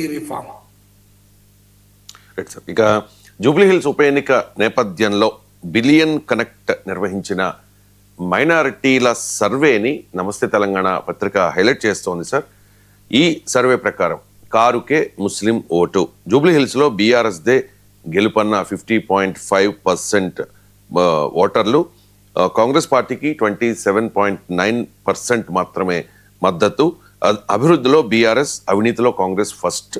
ఈ రిఫార్మ్. ఇక జూబ్లీహిల్స్ ఉప ఎన్నిక నేపథ్యంలో బిలియన్ కనెక్ట్ నిర్వహించిన మైనారిటీల సర్వేని నమస్తే తెలంగాణ పత్రిక హైలైట్ చేస్తోంది సార్. ఈ సర్వే ప్రకారం కారుకే ముస్లిం ఓటు, జూబ్లీహిల్స్లో బీఆర్ఎస్దే గెలుపన్న 50.5% ఓటర్లు, కాంగ్రెస్ పార్టీకి 27.9% మాత్రమే మద్దతు. అభివృద్ధిలో బీఆర్ఎస్, అవినీతిలో కాంగ్రెస్ ఫస్ట్.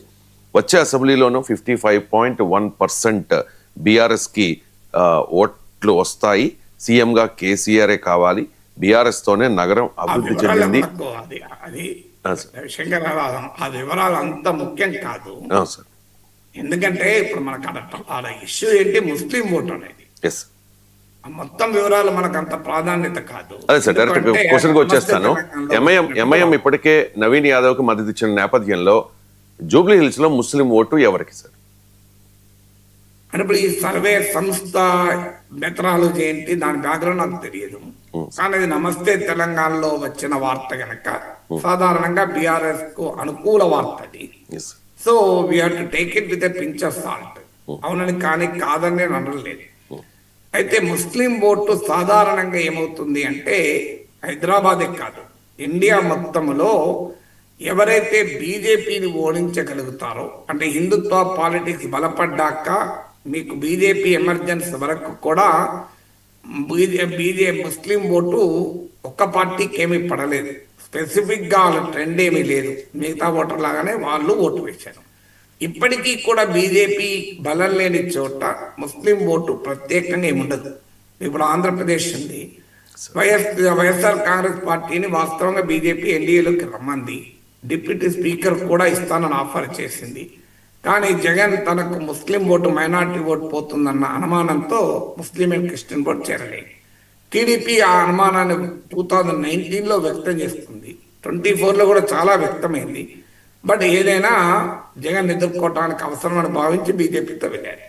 వచ్చే అసెంబ్లీలోనూ 55.1% బీఆర్ఎస్కి ఓట్లు వస్తాయి. సీఎంగా కేసీఆరే కావాలి, బీఆర్ఎస్ తోనే నగరం అభివృద్ధి చెందింది. ఆ వివరాలు అంత ముఖ్యం కాదు సార్, ఎందుకంటే ఇప్పుడు మనకు అక్కడ ఇష్యూ ఏంటి, ముస్లిం ఓటు అనేది. మొత్తం వివరాలు మనకు అంత ప్రాధాన్యత కాదు. అదే సార్, డైరెక్ట్ క్వశ్చన్కి వచ్చేస్తాను. ఎంఐఎం ఇప్పటికే నవీన్ యాదవ్ కి మద్దతు ఇచ్చిన నేపథ్యంలో జూబ్లీ హిల్స్ లో ముస్లిం ఓటు ఎవరికి సార్? అంటే ఇప్పుడు ఈ సర్వే సంస్థ మెథడాలజీ ఏంటి, దాని బ్యాక్గ్రౌండ్ నాకు తెలియదు. కానీ అది నమస్తే తెలంగాణలో వచ్చిన వార్త కనుక సాధారణంగా బీఆర్ఎస్ కు అనుకూల వార్త అది. So we have to take it with a pinch of salt. అవునని కానీ కాదని నేను అనలేదు. అయితే ముస్లిం ఓటు సాధారణంగా ఏమవుతుంది అంటే హైదరాబాదే కాదు, ఇండియా మొత్తంలో ఎవరైతే బీజేపీని ఓడించగలుగుతారో, అంటే హిందుత్వ పాలిటిక్స్ బలపడ్డాక మీకు బీజేపీ ఎమర్జెన్స్ వరకు కూడా ముస్లిం ఓటు ఒక్క పార్టీకి ఏమీ పడలేదు. స్పెసిఫిక్గా వాళ్ళ ట్రెండ్ ఏమీ లేదు, మిగతా ఓటర్ లాగానే వాళ్ళు ఓటు వేశారు. ఇప్పటికీ కూడా బీజేపీ బలం లేని చోట ముస్లిం ఓటు ప్రత్యేకంగా ఏముండదు. ఇప్పుడు ఆంధ్రప్రదేశ్ ఉంది, వైఎస్ఆర్ కాంగ్రెస్ పార్టీని వాస్తవంగా బీజేపీ ఎన్డీఏలోకి రమ్మంది, డిప్యూటీ స్పీకర్ కూడా ఇస్తానని ఆఫర్ చేసింది. కానీ జగన్ తనకు ముస్లిం ఓటు మైనార్టీ ఓటు పోతుందన్న అనుమానంతో ముస్లిం అండ్ క్రిస్టియన్ ఓటు చేరలేదు. టీడీపీ ఆ అనుమానాన్ని 2019లో వ్యక్తం చేస్తుంది, 24లో కూడా చాలా వ్యక్తమైంది. బట్ ఏదైనా జగన్ ఎదుర్కోవటానికి అవసరమని భావించి బీజేపీతో వెళ్ళారు.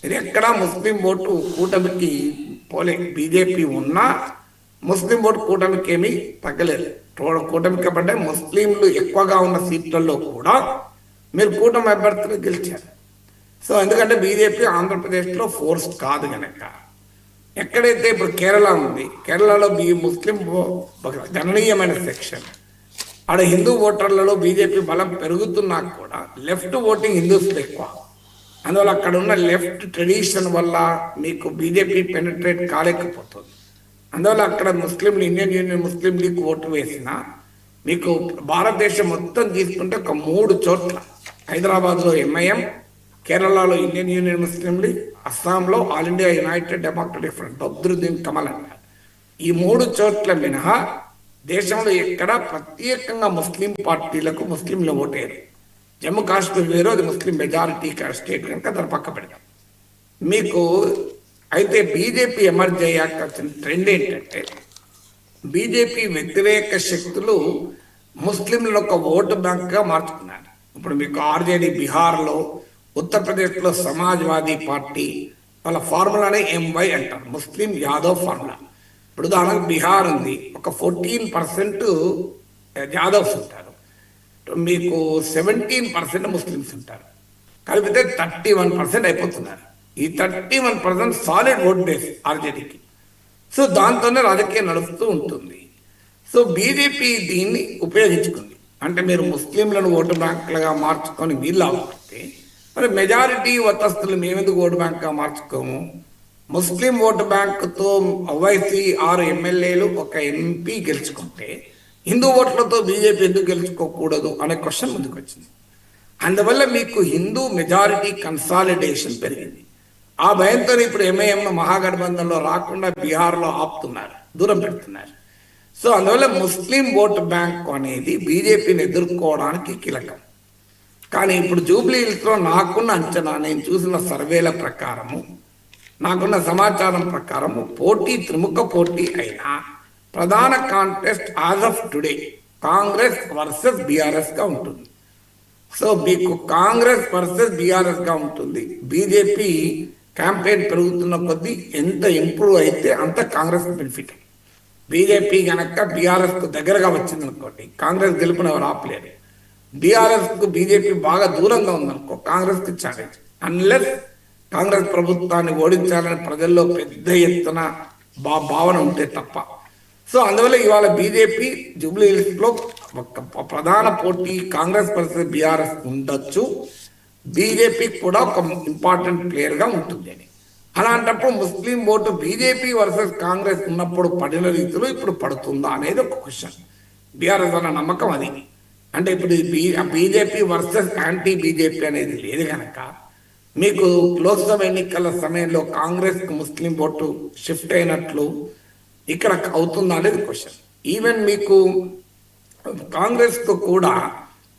ఇది ఎక్కడా ముస్లిం ఓటు కూటమికి పోలే. బీజేపీ ఉన్నా ముస్లిం ఓటు కూటమికి ఏమీ తగ్గలేదు. కూటమికి పడ్డ ముస్లింలు ఎక్కువగా ఉన్న సీట్లలో కూడా మీరు కూటమి అభ్యర్థులు గెలిచారు. సో ఎందుకంటే బీజేపీ ఆంధ్రప్రదేశ్లో ఫోర్స్ కాదు కనుక. ఎక్కడైతే ఇప్పుడు కేరళ ఉంది, కేరళలో ముస్లిం గణనీయమైన సెక్షన్, ఆడ హిందూ ఓటర్లలో బీజేపీ బలం పెరుగుతున్నా కూడా లెఫ్ట్ ఓటింగ్ హిందూస్ ఎక్కువ. అందువల్ల అక్కడ ఉన్న లెఫ్ట్ ట్రెడిషన్ వల్ల మీకు బీజేపీ పెనిట్రేట్ కాలేకపోతుంది. అందువల్ల అక్కడ ముస్లింలు ఇండియన్ యూనియన్ ముస్లిం లీగ్ ఓటు వేసినా మీకు భారతదేశం మొత్తం తీసుకుంటే ఒక 3 చోట్ల, హైదరాబాద్లో ఎంఐఎం, కేరళలో ఇండియన్ యూనియన్ ముస్లిం లీగ్, అస్సాంలో all India United democratic front Badruddin Kamal అన్నారు. ఈ 3 చోట్ల మినహా దేశంలో ఎక్కడ ప్రత్యేకంగా ముస్లిం పార్టీలకు ముస్లింలు ఓటేరు. జమ్మూ కాశ్మీర్ వేరు, అది ముస్లిం మెజారిటీ స్టేట్ కనుక దాన్ని పక్క పెడతాం మీకు. అయితే బీజేపీ ఎమర్జ్ అయ్యాక వచ్చిన ట్రెండ్ ఏంటంటే బీజేపీ వ్యతిరేక శక్తులు ముస్లింలను ఒక ఓటు బ్యాంక్గా మార్చుకున్నారు. ఇప్పుడు మీకు ఆర్జేడీ బిహార్లో, ఉత్తరప్రదేశ్లో సమాజ్వాదీ పార్టీ వాళ్ళ ఫార్ములానే ఎంవై అంటారు, ముస్లిం యాదవ్ ఫార్ములా. ఇప్పుడు ఉదాహరణకు బీహార్ ఉంది, ఒక 14% యాదవ్స్ ఉంటారు, మీకు 17% ముస్లిమ్స్ ఉంటారు, కలిపితే 31% అయిపోతున్నారు. ఈ 31% సాలిడ్ ఓట్ బేస్ ఆర్జేడీకి. సో దాంతోనే రాజకీయం నడుస్తూ ఉంటుంది. సో బీజేపీ దీన్ని ఉపయోగించుకుంది. అంటే మీరు ముస్లింలను ఓటు బ్యాంకులుగా మార్చుకొని వీళ్ళు ఆగితే మరి మెజారిటీ వతస్తులు మేమెందుకు ఓటు బ్యాంక్గా మార్చుకోము? ముస్లిం ఓటు బ్యాంకుతో ఓవైసీ 6 ఎమ్మెల్యేలు, ఒక ఎంపీ గెలుచుకుంటే హిందూ ఓట్లతో బీజేపీ ఎందుకు గెలుచుకోకూడదు అనే క్వశ్చన్ ముందుకు వచ్చింది. అందువల్ల మీకు హిందూ మెజారిటీ కన్సాలిడేషన్ పెరిగింది. ఆ భయంతో ఇప్పుడు ఎంఐఎం మహాగఠబంధన్లో రాకుండా బీహార్లో ఆపుతున్నారు, దూరం పెడుతున్నారు. సో అందువల్ల ముస్లిం ఓటు బ్యాంక్ అనేది బీజేపీని ఎదుర్కోవడానికి కీలకం. కానీ ఇప్పుడు జూబ్లీ హిల్స్లో నాకున్న అంచనా, నేను చూసిన సర్వేల ప్రకారము, నాకున్న సమాచారం ప్రకారము పోటీ త్రిముఖ పోటీ అయినా ప్రధాన contest as of today Congress versus బీఆర్ఎస్గా ఉంటుంది. సో మీకు కాంగ్రెస్ వర్సెస్ బీఆర్ఎస్గా ఉంటుంది. బీజేపీ క్యాంపెయిన్ పెరుగుతున్న కొద్దీ ఎంత ఇంప్రూవ్ అయితే అంత కాంగ్రెస్ బెనిఫిట్. బీజేపీ కనుక బీఆర్ఎస్కు దగ్గరగా వచ్చింది అనుకోండి, కాంగ్రెస్ గెలుపుని ఎవరు ఆపలేరు. బీఆర్ఎస్ కు బీజేపీ బాగా దూరంగా ఉందనుకో కాంగ్రెస్ కి ఛాలెంజ్. అన్లెస్ కాంగ్రెస్ ప్రభుత్వాన్ని ఓడించాలని ప్రజల్లో పెద్ద ఎత్తున భావన ఉంటే తప్ప. సో అందువల్ల ఇవాళ బీజేపీ జూబ్లీ హిల్స్ లో ఒక ప్రధాన పోటీ కాంగ్రెస్ పరిస్థితి బీఆర్ఎస్ ఉండొచ్చు, బీజేపీ కూడా ఒక ఇంపార్టెంట్ ప్లేయర్ గా ఉంటుంది అని. అలాంటప్పుడు ముస్లిం ఓటు బీజేపీ వర్సెస్ కాంగ్రెస్ ఉన్నప్పుడు పడిన రీతిలో ఇప్పుడు పడుతుందా అనేది ఒక క్వశ్చన్. బీఆర్ఎస్ అన్న నమ్మకం అది. అంటే ఇప్పుడు బీజేపీ వర్సెస్ యాంటీ బీజేపీ అనేది లేదు కనుక మీకు లోక్సభ ఎన్నికల సమయంలో కాంగ్రెస్ కు ముస్లిం ఓటు షిఫ్ట్ అయినట్లు ఇక్కడ అవుతుందా అనేది క్వశ్చన్. ఈవెన్ మీకు కాంగ్రెస్ కు కూడా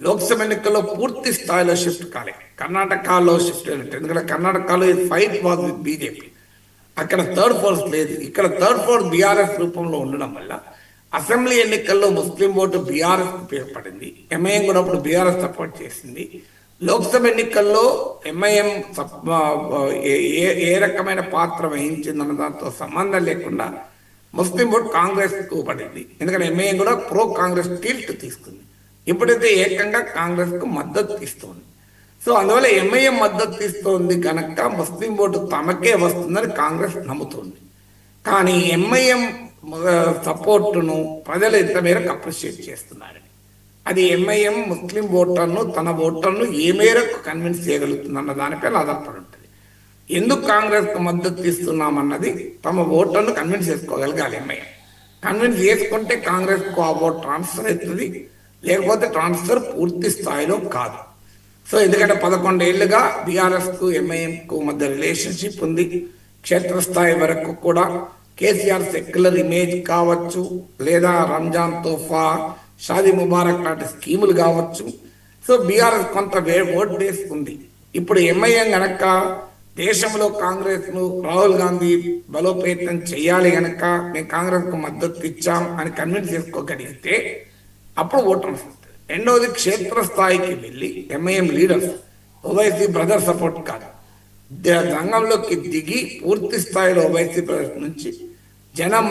లోక్సభ ఎన్నికల్లో పూర్తి స్థాయిలో షిఫ్ట్ కాలేదు, కర్ణాటకలో షిఫ్ట్ అయినట్టు. ఎందుకంటే కర్ణాటకలో ఫైట్ వాజ్ విత్ బీజేపీ, అక్కడ థర్డ్ ఫోర్స్ లేదు. ఇక్కడ థర్డ్ ఫోర్స్ బీఆర్ఎస్ రూపంలో ఉండడం వల్ల అసెంబ్లీ ఎన్నికల్లో ముస్లిం ఓటు బీఆర్ఎస్ ఉపయోగపడింది. ఎంఐఎం కూడా అప్పుడు బీఆర్ఎస్ సపోర్ట్ చేసింది. లోక్సభ ఎన్నికల్లో ఎంఐఎం ఏ రకమైన పాత్ర వహించిందన్న దాంతో సంబంధం లేకుండా ముస్లిం ఓటు కాంగ్రెస్ కు పడింది. ఎందుకంటే ఎంఐఎం కూడా ప్రో కాంగ్రెస్ టిల్ట్ తీసుకుంది. ఇప్పుడైతే ఏకంగా కాంగ్రెస్ కు మద్దతు ఇస్తోంది. సో అందువల్ల ఎంఐఎం మద్దతు ఇస్తోంది కనుక ముస్లిం ఓటు తమకే వస్తుందని కాంగ్రెస్ నమ్ముతుంది. కానీ ఎంఐఎం సపోర్టును ప్రజలు ఎంత మేరకు అప్రిషియేట్ చేస్తున్నారని, అది ఎంఐఎం ముస్లిం ఓటర్ను తన ఓటర్ను ఏ మేరకు కన్విన్స్ చేయగలుగుతుంది అన్న దానిపై ఆధారపడి ఉంటుంది. ఎందుకు కాంగ్రెస్ కు మద్దతు ఇస్తున్నామన్నది తమ ఓటర్ను కన్విన్స్ చేసుకోగలగాలి. ఎంఐఎం కన్విన్స్ చేసుకుంటే కాంగ్రెస్ కు ఆ ఓట్ ట్రాన్స్ఫర్ అవుతుంది, లేకపోతే ట్రాన్స్ఫర్ పూర్తి స్థాయిలో కాదు. సో ఎందుకంటే 11 ఏళ్లుగా బీఆర్ఎస్ కు ఎంఐఎం కు మధ్య రిలేషన్షిప్ ఉంది. క్షేత్రస్థాయి వరకు కూడా కేసీఆర్ సెక్యులర్ ఇమేజ్ కావచ్చు, లేదా రంజాన్ తోఫా, షాదీ ముబారక్ లాంటి స్కీములు కావచ్చు. సో బీఆర్ఎస్ కొంత ఓట్ బేస్ ఉంది. ఇప్పుడు ఎంఐఎం గనక దేశంలో కాంగ్రెస్ ను రాహుల్ గాంధీ బలోపేతం చేయాలి గనక మేము కాంగ్రెస్ కు మద్దతు ఇచ్చాం అని కన్విన్స్ చేసుకోగలిగితే అప్పుడు ఓటు వస్తుంది. రెండవది క్షేత్రస్థాయికి వెళ్ళి MIM leaders Owaisi brother support కాదు, రంగంలోకి దిగి పూర్తి స్థాయిలో ఓవైసీ బ్రదర్స్ నుంచి జనం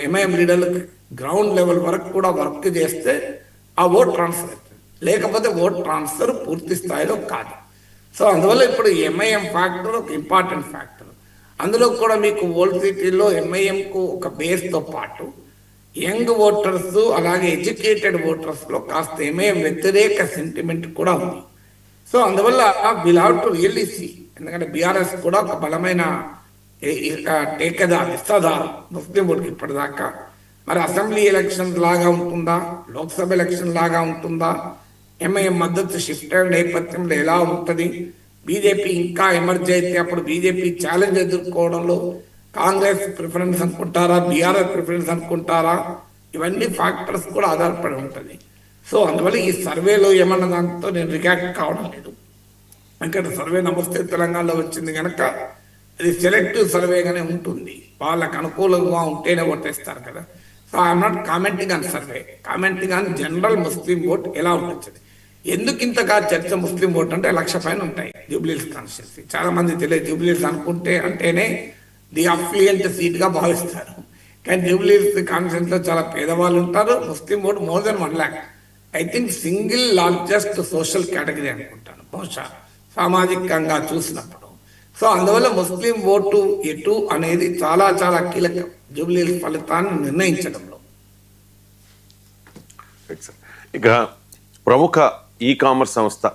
ఎంఐఎం లీడర్లకు గ్రౌండ్ లెవెల్ వరకు కూడా వర్క్ చేస్తే ఆ ఓట్ ట్రాన్స్ఫర్ అవుతుంది, లేకపోతే ఓట్ ట్రాన్స్ఫర్ పూర్తి స్థాయిలో కాదు. సో అందువల్ల ఇప్పుడు ఎంఐఎం ఫ్యాక్టర్ ఒక ఇంపార్టెంట్ ఫ్యాక్టర్. అందులో కూడా మీకు ఓల్డ్ సిటీలో ఎంఐఎంకు ఒక బేస్తో పాటు యంగ్ ఓటర్స్ అలాగే ఎడ్యుకేటెడ్ ఓటర్స్లో కాస్త ఎంఐఎం వ్యతిరేక సెంటిమెంట్ కూడా ఉంది. సో అందువల్ల will have to really see. ఎందుకంటే బీఆర్ఎస్ కూడా ఒక బలమైన ఇస్తాదారు ముస్లిం ఓటుకి ఇప్పటిదాకా. మరి అసెంబ్లీ ఎలక్షన్ లాగా ఉంటుందా, లోక్సభ ఎలక్షన్ లాగా ఉంటుందా, ఎంఐఎం మద్దతు షిఫ్ట్ అయిన నేపథ్యంలో ఎలా ఉంటుంది, బీజేపీ ఇంకా ఎమర్జ్ అయితే అప్పుడు బీజేపీ ఛాలెంజ్ ఎదుర్కోవడంలో కాంగ్రెస్ ప్రిఫరెన్స్ అనుకుంటారా, బీఆర్ఎస్ ప్రిఫరెన్స్ అనుకుంటారా, ఇవన్నీ ఫ్యాక్టర్స్ కూడా ఆధారపడి ఉంటుంది. సో అందువల్ల ఈ సర్వేలో ఏమన్న దాంతో నేను రియాక్ట్ కావడం లేదు. ఎందుకంటే సర్వే నమస్తే తెలంగాణలో వచ్చింది కనుక అది సెలెక్టివ్ సర్వేగానే ఉంటుంది, వాళ్ళకు అనుకూలంగా ఉంటేనే ఓటేస్తారు కదా. So I'm not commenting on survey, commenting on general Muslim vote ఎలా ఉంటుంది. ఎందుకు ఇంతగా చర్చ ముస్లిం ఓట్ అంటే 1,00,000 పైన ఉంటాయి జూబ్లీహిల్స్ కాన్స్టిట్యున్సీ. చాలా మంది తెలియదు జూబ్లీహిల్స్ అనుకుంటే అంటేనే ది అఫ్లియంట్ సీట్ గా భావిస్తారు. కానీ జూబ్లీహిల్స్ కాన్స్టిట్యున్సీలో చాలా పేదవాళ్ళు ఉంటారు. ముస్లిం vote more than 1 lakh. I think single largest social category అనుకుంటాను బహుశా సామాజికంగా చూసినప్పుడు. సో అందువల్ల ముస్లిం ఓటు ఎటు అనేది చాలా చాలా కీలకం జూబ్లీహిల్స్ ఫలితాన్ని నిర్ణయించడంలో. ఇక ప్రముఖ ఈ కామర్స్ సంస్థ